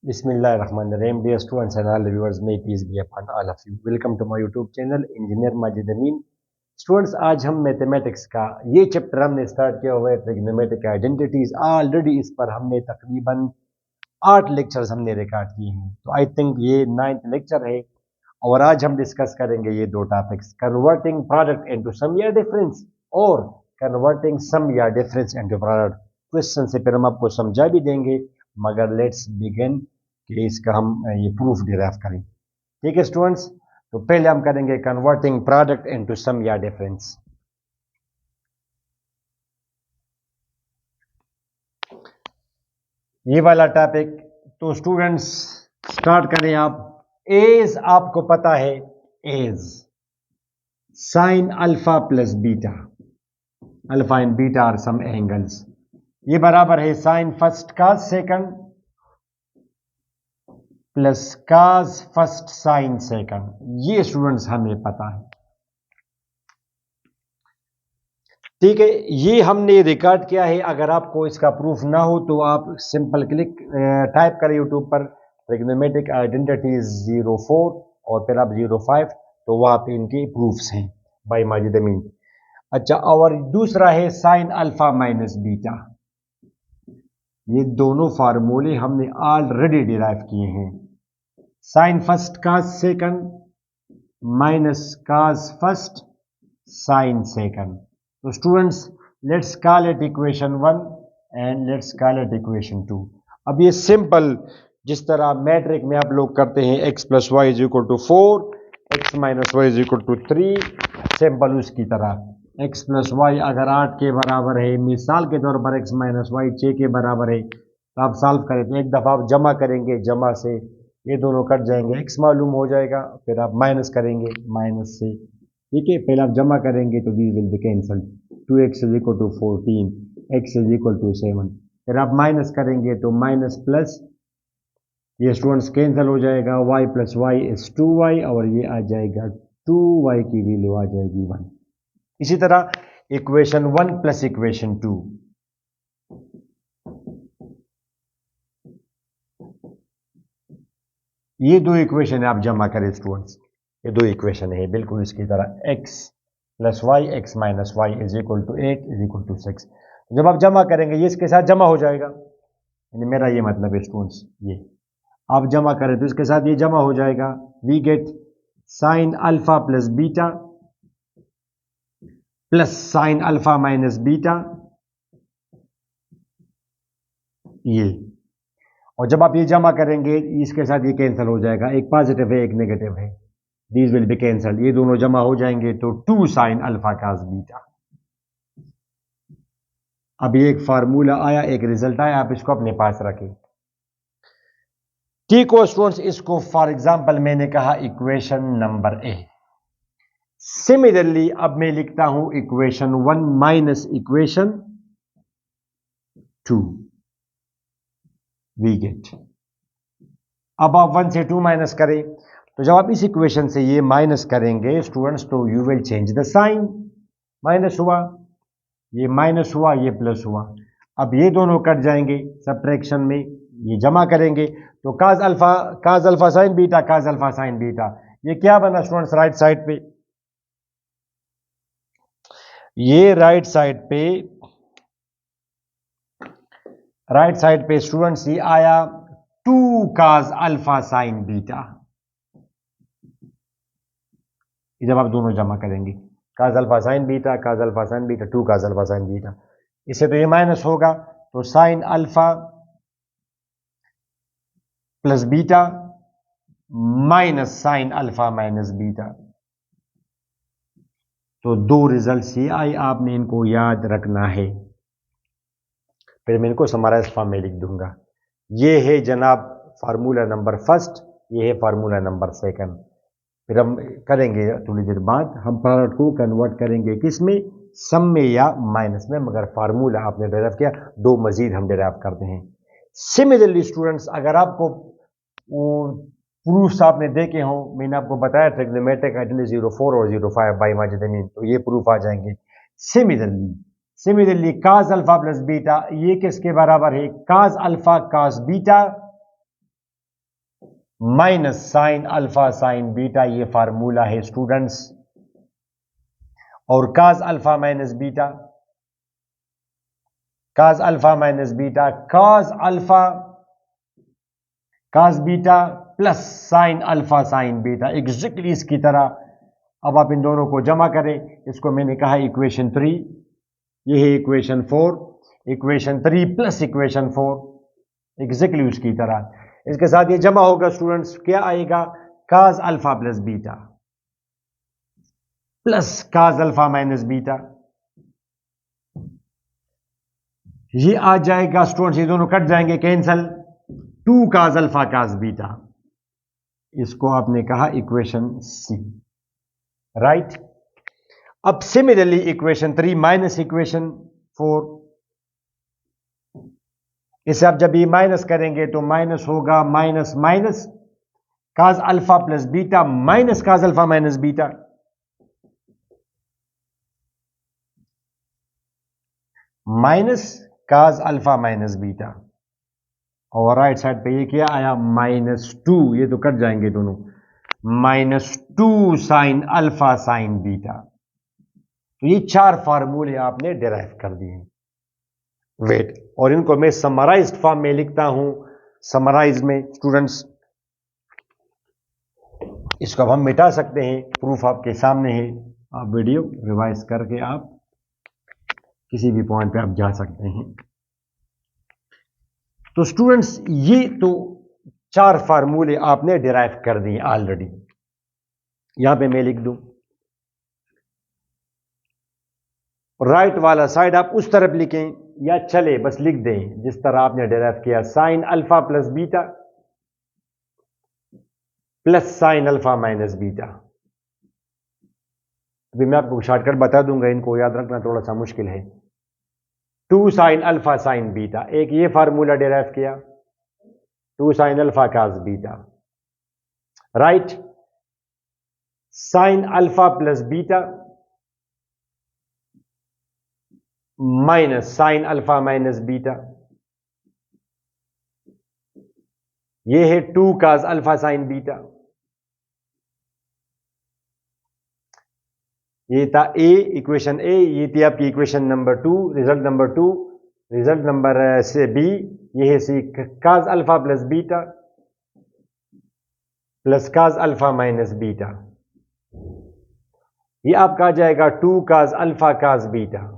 Bismillahirrahmanirrahim. Dear students and all the viewers, may peace be upon all of you. Welcome to my YouTube channel Engineer Majid Amin. Students आज हम mathematics का ये chapter हमने start किया हुआ है trigonometric identities. Already इस पर हमने तकरीबन 8 लेक्चर्स हमने रिकॉर्ड किए हैं, तो आई थिंक ये 9th लेक्चर है और आज हम डिस्कस करेंगे ये दो topics, converting product into some या डिफरेंस और कन्वर्टिंग सम या डिफरेंस इनटू प्रोडक्ट। क्वेश्चन से फिर हम आपको समझा भी देंगे, मगर लेट्स बिगिन कि इसका हम ये प्रूफ डिराइव करें। ठीक है स्टूडेंट्स, तो पहले हम करेंगे कन्वर्टिंग प्रोडक्ट इनटू सम या डिफरेंस। ये वाला टॉपिक, तो स्टूडेंट्स स्टार्ट करें आप। एज आपको पता है, as sine alpha plus beta, alpha and beta are some angles, ये बराबर है साइन फर्स्ट का second plus cos first sine second. ये स्टूडेंट्स हमें पता है, ठीक है। ये हमने रिकॉर्ड किया है। अगर आपको इसका प्रूफ ना हो तो आप सिंपल क्लिक टाइप करें यूट्यूब पर ट्रिग्नोमेट्रिक आइडेंटिटीज 04 और फिर आप 05, तो वहां पे इनके प्रूफ्स हैं बाय माजिद अमीन। अच्छा, और दूसरा है साइन अल्फा माइनस बीटा। ये दोनों फार्मूले हमने ऑलरेडी डिराइव किए हैं, sine first cos second minus cos first sine second. तो students let's call it equation 1 and let's call it equation 2। अब ये सिंपल, जिस तरह मैट्रिक में आप लोग करते हैं x plus y is equal to 4, x minus y is equal to 3, simple उसकी तरह x प्लस वाई अगर 8 के बराबर है, मिसाल के तौर पर x माइनस वाई 6 के बराबर है, तो आप सॉल्व करें तो एक दफ़ा आप जमा करेंगे, जमा से ये दोनों कट जाएंगे, x मालूम हो जाएगा, फिर आप माइनस करेंगे माइनस से, ठीक है। पहले आप जमा करेंगे तो these will be cancelled, 2x is equal to 14, x is equal to 7, फिर आप माइनस करेंगे तो माइनस प्लस, ये स्टूडेंट्स कैंसिल हो जाएगा, y plus y is 2y और ये आ जाएगा 2y की वैल्यू आ जाएगी 1। इसी तरह इक्वेशन 1 प्लस इक्वेशन 2, ये दो इक्वेशन है, आप जमा करें स्टूडेंट्स, ये दो इक्वेशन है बिल्कुल इसकी तरह, x plus y x minus y is equal to 8 is equal to 6। जब आप जमा करेंगे ये इसके साथ जमा हो जाएगा, यानी मेरा ये मतलब है स्टूडेंट्स, ये आप जमा करें तो इसके साथ ये जमा हो जाएगा, we get sine alpha plus beta plus sine alpha minus beta, ये। और जब आप ये जमा करेंगे इसके साथ ये कैंसिल हो जाएगा, एक पॉजिटिव है एक नेगेटिव है, दीज विल बी कैंसल, ये दोनों जमा हो जाएंगे तो 2 साइन अल्फा कास बीटा। अब ये एक फार्मूला आया, एक रिजल्ट आया, आप इसको अपने पास रखें, ठीक हो स्टूडेंट्स। इसको फॉर एग्जांपल मैंने कहा इक्वेशन नंबर ए। सिमिलरली अब मैं लिखता हूं equation 1 minus equation 2, we get. अब आप 1 से 2 माइनस करें, तो जब आप इस इक्वेशन से ये माइनस करेंगे स्टूडेंट्स, तो you will change the sign, minus हुआ, ये माइनस हुआ, ये प्लस हुआ, अब ये दोनों कट जाएंगे सब्ट्रैक्शन में, ये जमा करेंगे तो काज अल्फा साइन बीटा, काज अल्फा साइन बीटा, ये क्या बना स्टूडेंट्स राइट साइड पे, ये राइट साइड पे स्टूडेंट्स ये आया 2 काज अल्फा साइन बीटा। जब आप दोनों जमा करेंगे काज अल्फा साइन बीटा, काज alpha sine beta, 2 cos alpha sine beta, इससे तो ये माइनस होगा, तो sign alpha plus beta minus sign alpha minus beta, तो दो रिजल्ट्स ये आए, आपने इनको याद रखना है। फिर मैं इनको समराइज फॉर्म में लिख दूंगा, ये है जनाब फार्मूला नंबर फर्स्ट, ये है फार्मूला नंबर सेकंड। फिर हम करेंगे थोड़ी देर बाद, हम प्रोडक्ट को कन्वर्ट करेंगे किस में, सम में या माइनस में, मगर फार्मूला आपने डेराइव किया, दो मजीद हम डेराइव करते हैं। सिमिलरली स्टूडेंट्स अगर आपको प्रूफ्स आपने देखे हो, मैंने आपको बताया ट्रिग्नोमेट्रिक आइडेंटिटी 04 और 05 बाय माजिद अमीन, तो ये प्रूफ आ जाएंगे। सिमिलरली काज अल्फा प्लस बीटा, ये किसके बराबर है, काज alpha cos beta minus sign alpha sine beta, ये फार्मूला है स्टूडेंट्स, और काज अल्फा माइनस बीटा, काज अल्फा माइनस बीटा, काज beta plus sine alpha sine beta, exactly इसकी तरह। अब आप इन दोनों को जमा करें, इसको मैंने कहा इक्वेशन 3, ये है equation 4, equation 3 plus equation 4, exactly उसकी तरह। इसके साथ ये जमा होगा स्टूडेंट्स, क्या आएगा, काज alpha plus beta plus cos alpha minus beta, ये आ जाएगा स्टूडेंट्स, ये दोनों कट जाएंगे cancel, 2 cos alpha cos beta, इसको आपने कहा इक्वेशन सी, राइट। अब सिमिलरली इक्वेशन 3 माइनस इक्वेशन 4, इसे आप जब ये माइनस करेंगे तो माइनस होगा माइनस माइनस काज अल्फा प्लस बीटा माइनस काज अल्फा माइनस बीटा, माइनस काज अल्फा माइनस बीटा, और राइट साइड पे ये क्या आया, -2, ये तो कट जाएंगे दोनों, -2 साइन अल्फा साइन बीटा। तो ये 4 फार्मूले आपने डिराइव कर दिए। वेट, और इनको मैं समराइज्ड फॉर्म में लिखता हूं, समराइज में स्टूडेंट्स, इसको अब हम मिटा सकते हैं, प्रूफ आपके सामने है, आप वीडियो रिवाइज करके आप किसी भी पॉइंट पे आप जा सकते हैं। तो स्टूडेंट्स ये तो 4 फार्मूले आपने डिराइव कर दिए ऑलरेडी, यहां पे मैं लिख दूं, राइट वाला साइड आप उस तरफ लिखें या चले बस लिख दें जिस तरह आपने डिराइव किया, sign alpha plus beta plus sine alpha minus beta. अभी मैं आपको शॉर्टकट बता दूंगा, इनको याद रखना थोड़ा सा मुश्किल है। 2 साइन अल्फा साइन बीटा, एक ये फार्मूला डिराइव किया, 2 sine alpha cos beta, right, sign alpha plus beta minus sign alpha minus beta, ये है 2 काज अल्फा साइन बीटा, ये था ए, इक्वेशन ए, ये थी आपकी equation number 2, result number 2, result number से बी, ये है C, cos alpha plus beta plus cos alpha minus beta, ये आपका आ जाएगा 2 cos alpha cos beta,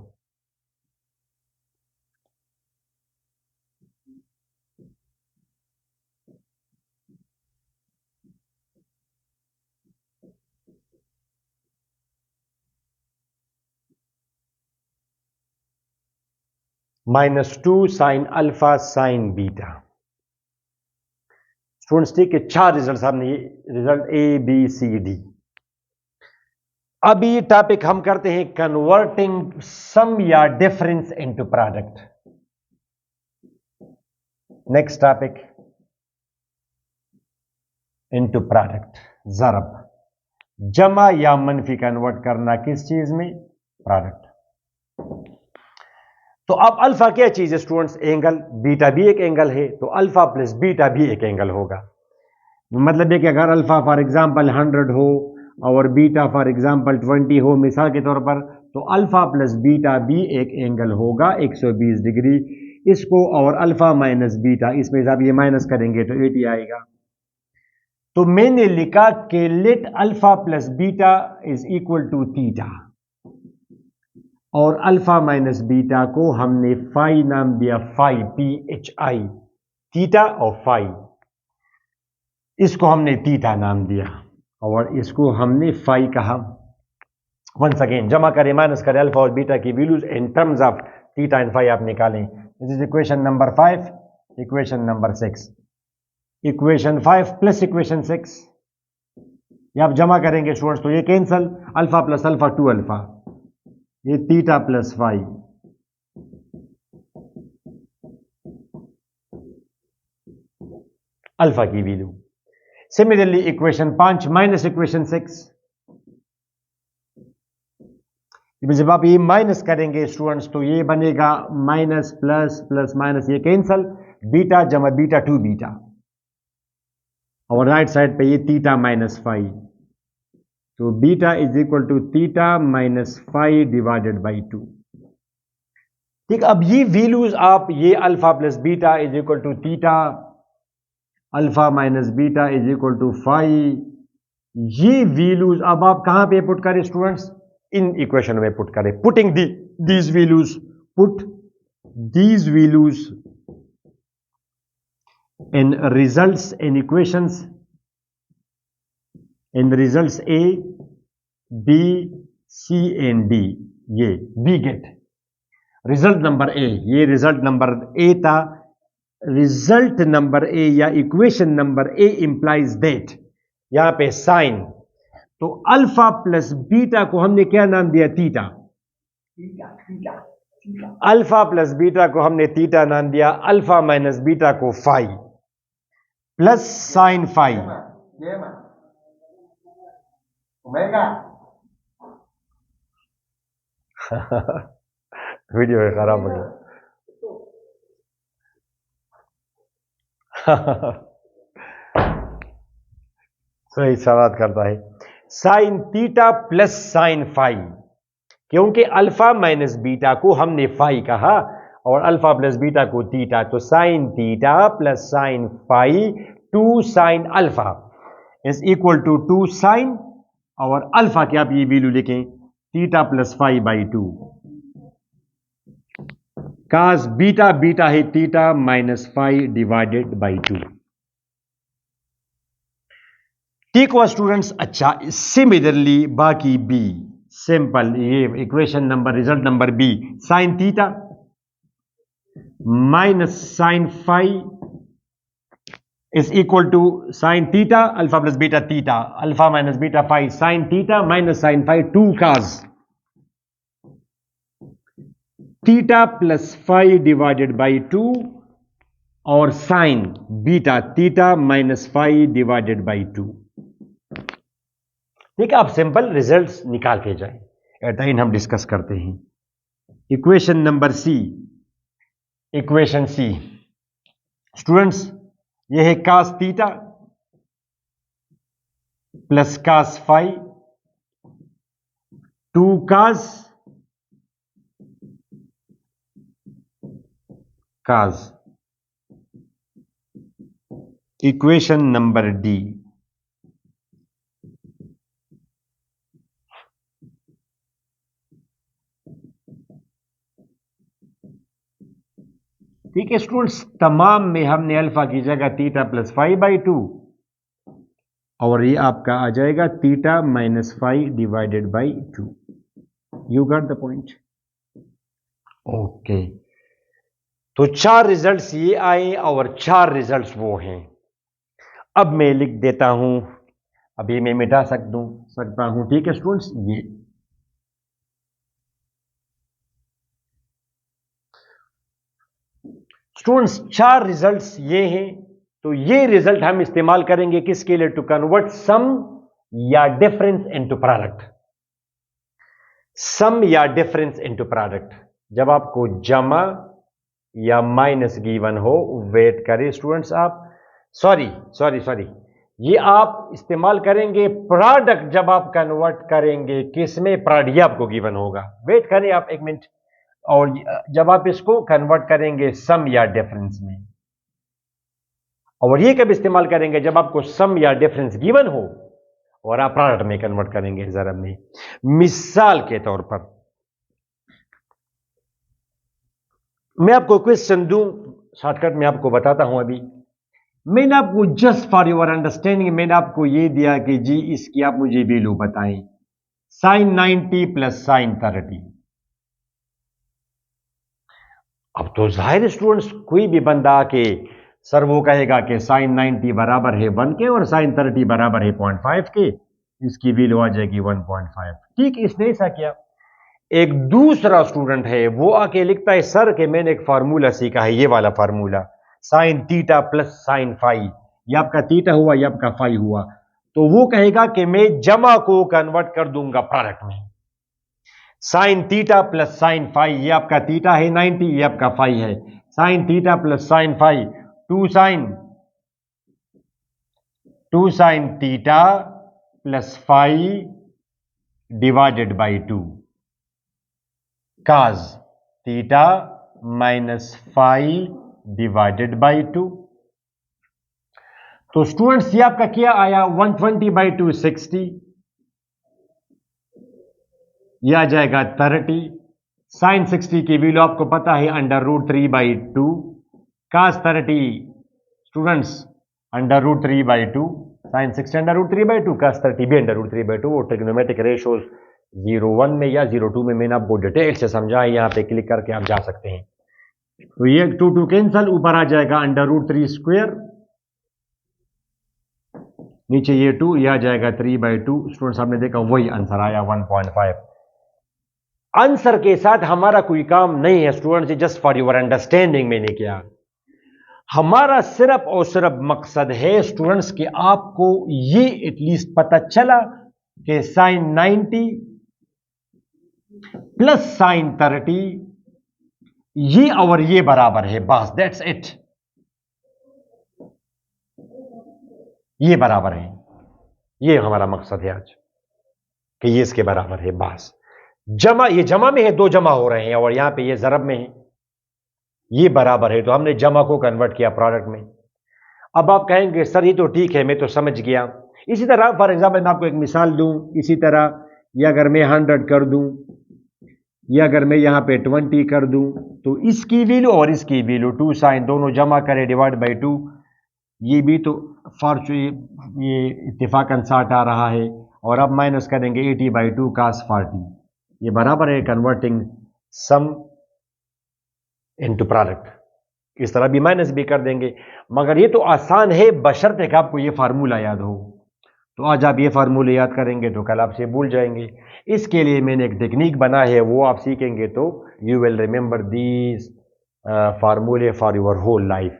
-2 sine alpha sine beta. Students ठीक है, 4 रिजल्ट हमने, ये result A B C D. अब ये टॉपिक हम करते हैं कन्वर्टिंग सम या difference into product. Next topic, into product, ज़रब, जमा या मनफी कन्वर्ट करना किस चीज में, प्रोडक्ट। तो अब अल्फा क्या चीज है स्टूडेंट्स, एंगल, बीटा भी एक एंगल है, तो अल्फा प्लस बीटा भी एक एंगल होगा। मतलब है कि अगर अल्फा फॉर एग्जांपल 100 हो और बीटा फॉर एग्जांपल 20 हो मिसाल के तौर पर, तो अल्फा प्लस बीटा भी एक एंगल होगा 120 डिग्री। इसको और अल्फा माइनस बीटा, इसमें जब ये माइनस करेंगे तो 80 आएगा। तो मैंने लिखा कि let alpha plus beta is equal to theta, और अल्फा माइनस बीटा को हमने फाई नाम दिया, फाई PHI, थीटा और फाई, इसको हमने थीटा नाम दिया और इसको हमने फाई कहा। वंस अगेन जमा करें, माइनस करें अल्फा और बीटा की values in terms of theta and phi आप निकालें। This is equation number 5, equation number 6, equation 5 plus equation 6, ये आप जमा करेंगे स्टूडेंट्स तो ये cancel, alpha plus alpha 2 alpha, ये थीटा प्लस फाई, अल्फा की value. Similarly equation 5 minus equation 6, जब आप ये माइनस करेंगे स्टूडेंट्स तो ये बनेगा माइनस प्लस प्लस माइनस, ये कैंसल, बीटा जमा बीटा 2 बीटा, और राइट साइड पे ये थीटा माइनस फाइव, तो beta is equal to theta minus five divided by two. ठीक, अब ये वैल्यूज आप, ये alpha plus beta is equal to theta, alpha minus beta is equal to phi, ये वैल्यूज अब आप कहां पे पुट करें स्टूडेंट्स? इन इक्वेशन में पुट करें। Putting these values, put these values in results in equations, in results A, B, C and D, ये we get result number A, ये रिजल्ट नंबर ए था। रिजल्ट नंबर ए या equation number A implies that, यहां पे sign, तो alpha plus beta को हमने क्या नाम दिया? थीटा। अल्फा प्लस बीटा को हमने थीटा नाम दिया, अल्फा माइनस बीटा को phi plus sine phi. Video खराब हो गया। सही सवाल करता है। Sine theta plus sine phi, क्योंकि अल्फा माइनस बीटा को हमने फाई कहा और अल्फा प्लस बीटा को थीटा, तो sine theta plus sine phi two sine alpha is equal to two sine, और अल्फा की आप ये वैल्यू लिखें theta plus phi by two, cos beta, beta है theta minus phi divided by two. ठीक हुआ स्टूडेंट्स? अच्छा, सिमिलरली बाकी बी, सिंपल, ये equation number, result number B, sine theta minus sine five is equal to sine theta alpha plus beta theta, alpha minus beta five, sine theta minus sine five two cos theta plus five divided by two, और sine beta theta minus five divided by two. ठीक है, आप simple results निकाल के जाएं, at the and हम discuss करते हैं। Equation number C, equation C students, ये है cos theta plus cos phi two cos cos. Equation number D, ठीक है स्टूडेंट्स, तमाम में हमने अल्फा की जगह theta plus phi by two, और ये आपका आ जाएगा theta minus five divided by two. You got the point? Okay, तो चार रिजल्ट्स ये आए और चार रिजल्ट्स वो हैं। अब मैं लिख देता हूं, अभी मैं मिटा सकता हूं। ठीक है स्टूडेंट्स, ये स्टूडेंट्स चार रिजल्ट्स ये हैं, तो ये रिजल्ट हम इस्तेमाल करेंगे किसके लिए? टू कन्वर्ट सम या डिफरेंस इनटू प्रोडक्ट। सम या डिफरेंस इनटू प्रोडक्ट, जब आपको जमा या माइनस गिवन हो, वेट करें स्टूडेंट्स आप, सॉरी, ये आप इस्तेमाल करेंगे प्रोडक्ट जब आप कन्वर्ट करेंगे किसमें? प्रोडक्ट, ये आपको गिवन होगा, वेट करें आप एक मिनट, और जब आप इसको कन्वर्ट करेंगे सम या डिफरेंस में, और ये कब इस्तेमाल करेंगे? जब आपको सम या डिफरेंस गिवन हो और आप प्रोडक्ट में कन्वर्ट करेंगे ज़रब में। मिसाल के तौर पर मैं आपको क्वेश्चन दूं, शॉर्टकट में आपको बताता हूं। अभी मैंने आपको जस्ट फॉर योर अंडरस्टैंडिंग मैंने आपको ये दिया कि जी इसकी आप मुझे वैल्यू बताएं, साइन 90 प्लस साइन 30। अब तो जाहिर स्टूडेंट्स, कोई भी बंदा आके सर वो कहेगा कि साइन 90 बराबर है 1 के और साइन 30 बराबर है 0.5 के, इसकी वैल्यू आ जाएगी 1.5। ठीक, इसने ऐसा किया। एक दूसरा स्टूडेंट है, वो आके लिखता है सर कि मैंने एक फार्मूला सीखा है, ये वाला formula, sign theta plus sine phi, ये आपका थीटा हुआ, ये आपका फाइव हुआ, तो वो कहेगा कि मैं जमा को कन्वर्ट कर दूंगा प्रोडक्ट में। Sine theta plus sine phi, ये आपका थीटा है 90, ये आपका फाइव है, sine theta plus sine five to sine 2 sine theta plus phi divided by 2 cos theta minus phi divided by 2। तो स्टूडेंट्स ये आपका क्या आया 120/2 60, यह आ जाएगा 30। साइन 60 की वैल्यू आपको पता है √3/2 कास 30 स्टूडेंट्स √3/2 साइन 60 √3/2 कास 30 भी √3/2। वो ट्रिग्नोमेट्रिक रेशियोज 0.1 में या 0.2 में मैंने आपको डिटेल से समझा है, यहां पे क्लिक करके आप जा सकते हैं। तो ये 2 कैंसल, ऊपर आ जाएगा √3², नीचे ये 2, यह आ जाएगा 3/2। स्टूडेंट्स आपने देखा वही आंसर आया 1.5। आंसर के साथ हमारा कोई काम नहीं है students, just for your understanding मैंने किया। हमारा सिर्फ और सिर्फ मकसद है स्टूडेंट्स कि आपको ये एटलीस्ट पता चला कि साइन 90 प्लस साइन 30 ये और ये बराबर है, बस दैट्स इट, ये बराबर है। ये हमारा मकसद है आज कि ये इसके बराबर है बस। जमा, ये जमा में है, 2 जमा हो रहे हैं और यहां पे ये ज़रब में है, ये बराबर है, तो हमने जमा को कन्वर्ट किया प्रोडक्ट में। अब आप कहेंगे सर ये तो ठीक है, मैं तो समझ गया। इसी तरह फॉर एग्जाम्पल मैं आपको एक मिसाल दूं, इसी तरह ये अगर मैं 100 कर दूं, या अगर मैं यहां पे 20 कर दूं, तो इसकी वैल्यू और इसकी वैल्यू 2 साइन दोनों जमा करें डिवाइड बाई 2, ये भी तो फॉर्चून ये इत्तेफाकन 60 आ रहा है, और अब माइनस करेंगे 80/2 कास 40, ये बराबर है कन्वर्टिंग सम इनटू प्रोडक्ट। इस तरह भी माइनस भी कर देंगे, मगर ये तो आसान है बशर्ते कि आपको ये फार्मूला याद हो। तो आज आप ये फार्मूले याद करेंगे तो कल आपसे भूल जाएंगे। इसके लिए मैंने एक टेक्निक बना है, वो आप सीखेंगे तो यू विल रिमेंबर दीज फार्मूले for your whole life.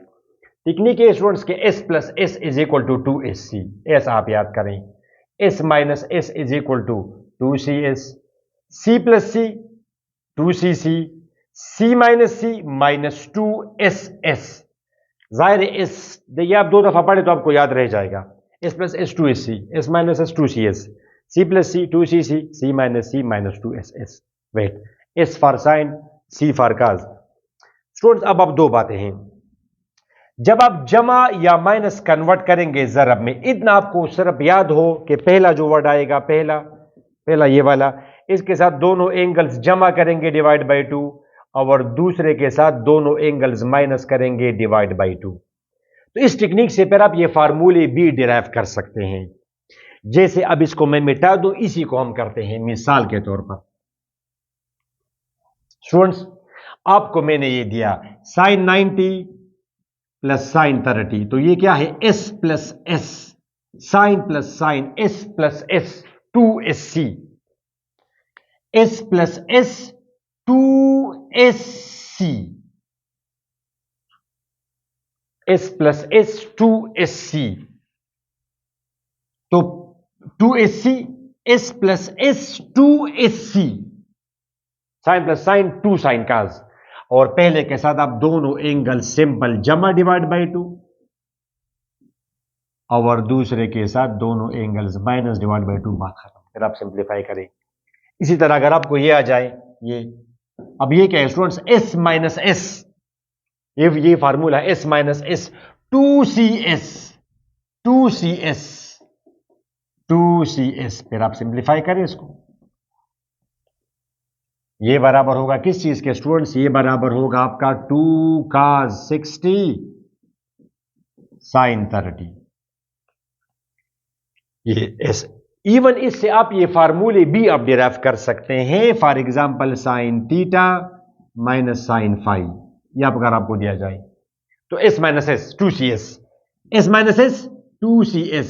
Technique है स्टूडेंट्स के s plus S is equal to 2sc, S आप याद करें, s minus S is equal to 2cs, c plus C 2cc, c minus C minus 2ss। जाहिर है S देखिए आप 2 दफा पढ़े तो आपको याद रह जाएगा, s plus S 2sc, s minus S 2cs, c plus C 2cc, c minus C minus 2ss। Wait, s for sine, c for cos. Students अब 2 बातें हैं, जब आप जमा या माइनस कन्वर्ट करेंगे ज़रब में, इतना आपको सिर्फ याद हो कि पहला जो वर्ड आएगा, पहला ये वाला, इसके साथ दोनों एंगल्स जमा करेंगे डिवाइड बाई 2, और दूसरे के साथ दोनों एंगल्स माइनस करेंगे डिवाइड बाई 2। तो इस टेक्निक से फिर आप ये फार्मूले भी डिराइव कर सकते हैं। जैसे अब इसको मैं मिटा दूं, इसी को हम करते हैं मिसाल के तौर पर। स्टूडेंट्स आपको मैंने ये दिया साइन 90 प्लस साइन 30, तो ये क्या है s plus S, sine plus sine, s plus S 2sc, s plus S 2sc, s plus S 2sc, तो 2sc, s plus S 2sc, sine plus sine 2 sine cos, और पहले के साथ आप दोनों एंगल सिंपल जमा डिवाइड बाई 2, और दूसरे के साथ दोनों एंगल्स माइनस डिवाइड बाई 2, बात खत्म। फिर आप सिंप्लीफाई करें। इसी तरह अगर आपको ये आ जाए, ये अब ये क्या है स्टूडेंट्स, s माइनस एस, ये formula s minus S 2cs, 2cs, 2cs, फिर आप सिंप्लीफाई करें इसको, ये बराबर होगा किस चीज के स्टूडेंट्स, ये बराबर होगा आपका 2 cos 60 साइन 30। ये एस, इवन इससे आप ये फार्मूले भी आप डिराइव कर सकते हैं। For example sine theta minus sine phi, ये अगर आपको दिया जाए तो s minus S 2cs, s minus S 2cs,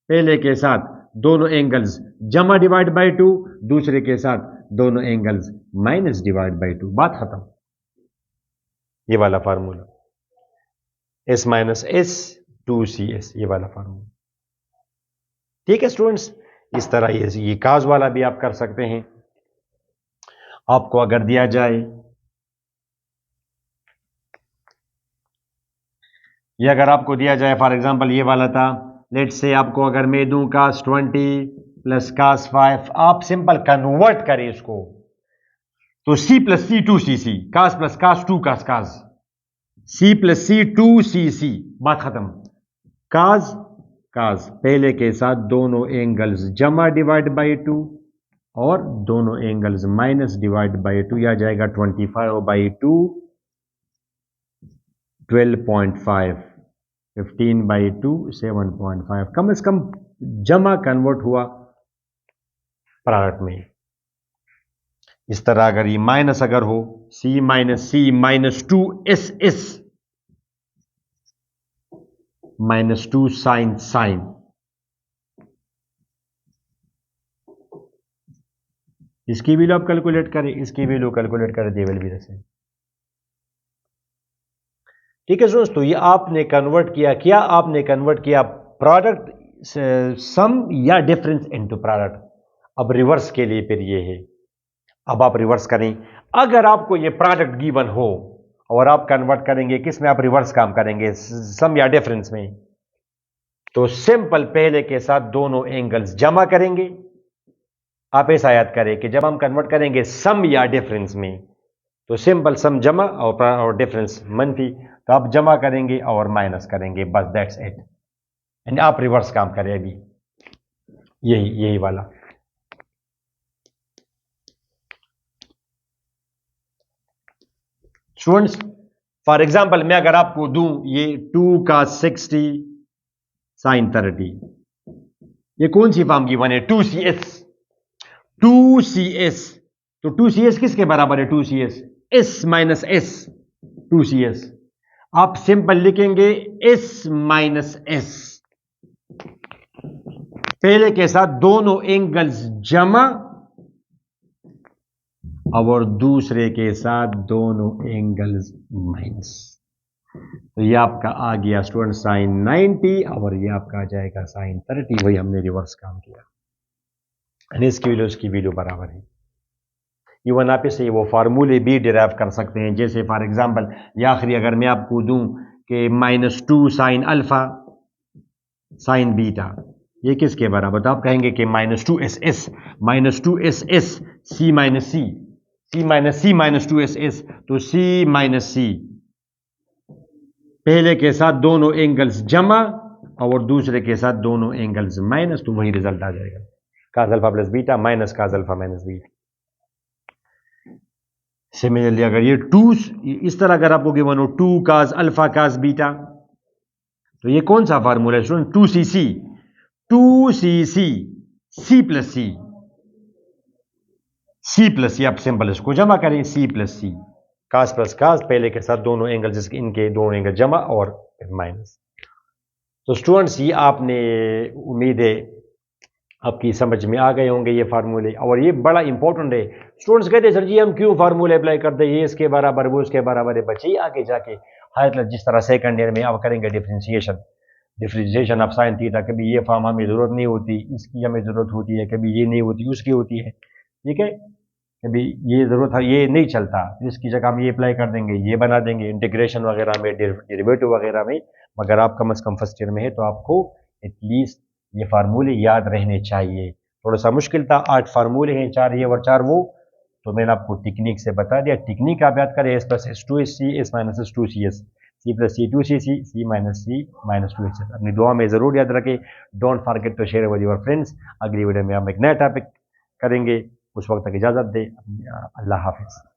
पहले के साथ दोनों एंगल्स जमा डिवाइड बाई 2, दूसरे के साथ दोनों एंगल्स माइनस डिवाइड बाई 2, बात खत्म। ये वाला formula s minus S 2cs, ये वाला फार्मूला, ठीक है स्टूडेंट्स। इस तरह ये काज वाला भी आप कर सकते हैं। आपको अगर दिया जाए, ये अगर आपको दिया जाए फॉर एग्जांपल ये वाला था लेट्स से आपको अगर मैं दूं cos 20 प्लस cos 5, आप सिंपल कन्वर्ट करें इसको तो c plus C two C C, cos plus cos 2 cos cos, c plus C two C C, बात खत्म। cos cos पहले के साथ दोनों एंगल्स जमा डिवाइड बाई 2 और दोनों एंगल्स माइनस डिवाइड बाई 2, यह जाएगा 25/2 12.5, 15/2 7.5, कम से कम जमा कन्वर्ट हुआ प्रोडक्ट में। इस तरह अगर ये माइनस अगर हो c minus C minus 2 S S minus 2 sine sine, इसकी वैल्यू आप कैलकुलेट करें, इसकी वैल्यू कैलकुलेट करें, they will be the same. ठीक है दोस्तों, ये आपने कन्वर्ट किया, क्या आपने कन्वर्ट किया प्रोडक्ट सम या डिफरेंस इनटू प्रोडक्ट। अब रिवर्स के लिए फिर ये है, अब आप रिवर्स करें। अगर आपको ये प्रोडक्ट गिवन हो और आप कन्वर्ट करेंगे किस में, आप रिवर्स काम करेंगे सम या डिफरेंस में, तो सिंपल पहले के साथ दोनों एंगल्स जमा करेंगे। आप ऐसा याद करें कि जब हम कन्वर्ट करेंगे सम या डिफरेंस में तो सिंपल सम जमा और डिफरेंस मनफी, तो आप जमा करेंगे और माइनस करेंगे, बस दैट्स इट। एंड आप रिवर्स काम करें अभी, यही वाला। स्टूडेंट्स फॉर एग्जांपल मैं अगर आपको दूं ये 2 का 60 साइन 30, ये कौन सी फॉर्म की वन है, 2CS। 2CS तो 2CS किसके बराबर है, 2CS S minus S, 2CS आप सिंपल लिखेंगे S माइनस S, पहले के साथ दोनों एंगल्स जमा और दूसरे के साथ दोनों एंगल्स माइनस, तो ये आपका आ गया स्टूडेंट साइन 90 और ये आपका आ जाएगा साइन 30, वही हमने रिवर्स काम किया। इसकी वैल्यू बराबर है। इवन आप इसे वो फार्मूले भी डिराइव कर सकते हैं, जैसे फॉर एग्जांपल या आखिरी अगर मैं आपको दूं कि -2 साइन अल्फा साइन बीटा, ये किसके बराबर, तो आप कहेंगे कि -2SS -2SS C माइनस सी, C माइनस सी -2SS, तो C माइनस सी पहले के साथ दोनों एंगल्स जमा और दूसरे के साथ दोनों एंगल्स माइनस, तो वही रिजल्ट आ जाएगा cos alpha plus beta minus cos alpha minus beta. Similarly अगर ये 2 इस तरह अगर आपको गिवन हो 2 cos अल्फा cos बीटा, तो ये कौन सा फार्मूला है स्टूडेंट, 2cc c प्लस सी, आप सिंपल इसको जमा करें c प्लस सी, cos प्लस cos पहले के साथ दोनों एंगल, जिसके इनके दोनों एंगल जमा और माइनस। तो स्टूडेंट्स ये आपने उम्मीद है आपकी समझ में आ गए होंगे ये फार्मूले, और ये बड़ा इंपॉर्टेंट है। स्टूडेंट्स कहते हैं सर जी हम क्यों फार्मूले अप्लाई करते हैं, ये इसके बराबर वो इसके बराबर है, बच्चे आगे जाके हायर जिस तरह सेकंड ईयर में आप करेंगे डिफ्रेंशिएशन ऑफ साइन थीटा, कभी ये फॉर्म हमें जरूरत नहीं होती, इसकी हमें जरूरत होती है, कभी ये नहीं होती उसकी होती है, ठीक है, कभी ये जरूरत है ये नहीं चलता, इसकी जगह हम ये अप्लाई कर देंगे, ये बना देंगे इंटीग्रेशन वगैरह में, डेरिवेटिव वगैरह में। मगर आप कम से कम फर्स्ट ईयर में है तो आपको एटलीस्ट ये फार्मूले याद रहने चाहिए। थोड़ा सा मुश्किल था, 8 फार्मूले हैं, 4 ये और 4 वो, तो मैंने आपको टेक्निक से बता दिया। टेक्निक आप याद करें, S plus S2SC S minus S2CS C plus C2CC C minus C minus 2HS। अपनी दुआ में ज़रूर याद रखें। Don't forget to share with your friends. अगली वीडियो में हम एक नया टॉपिक करेंगे, उस वक्त तक इजाज़त दें। अल्लाह हाफिज़।